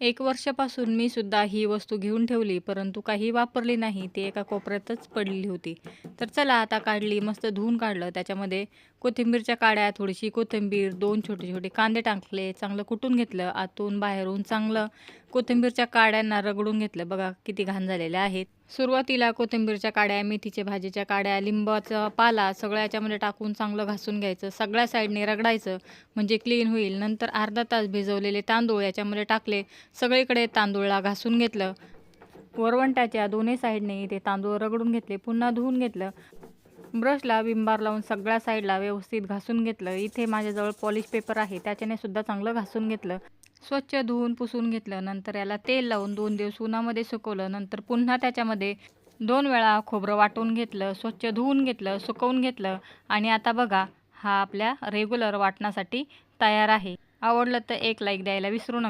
1 वर्षापासून मी सुद्धा ही वस्तू घेऊन ठेवली, परंतु काही वापरली नाही. ती एका कोपऱ्यातच पडलेली होती. तर चला आता काढली, मस्त धुवून काढलं. त्याच्यामध्ये कोथिंबीरच्या काड्या, थोडीशी कोथिंबीर, 2 छोटे-छोटे कांदे टाकले, चांगलं कुटून घेतलं. आतून बाहेरून चांगलं कोथिंबीरच्या काड्यांना रगडून घेतलं. बघा किती घाण झालेल्या आहेत. सुरुवातीला कोथिंबीरच्या काड्या, मेथीच्या भाजीच्या काड्या, लिंबाचा पाला सगळं याच्यामध्ये टाकून चांगलं घासून घ्यायचं. सगळ्या साईडने रगडायचं म्हणजे क्लीन होईल. नंतर अर्धा तास भिजवलेले तांदूळ याच्यामध्ये टाकले. सगळीकडे तांदूळला घासून घेतलं. वरवंट्याच्या दोन्ही साईडने ते तांदूळ रगडून घेतले. पुन्हा धुवून घेतलं. ब्रशला विम बार लावून सगळ्या साईडला व्यवस्थित घासून घेतलं. इथे माझ्याजवळ पॉलिश पेपर आहे, त्याच्याने सुद्धा चांगलं घासून घेतलं. स्वच्छ धुवून पुसून घेतलं. नंतर याला तेल लावून 2 दिवस उन्हामध्ये सुकवलं. नंतर पुन्हा त्याच्यामध्ये 2 वेळा खोबरं वाटून घेतलं, स्वच्छ धुवून घेतलं, सुकवून घेतलं आणि आता बघा हा आपल्या रेग्युलर वाटण्यासाठी तयार आहे. आवडलं तर एक लाईक द्यायला विसरू नका.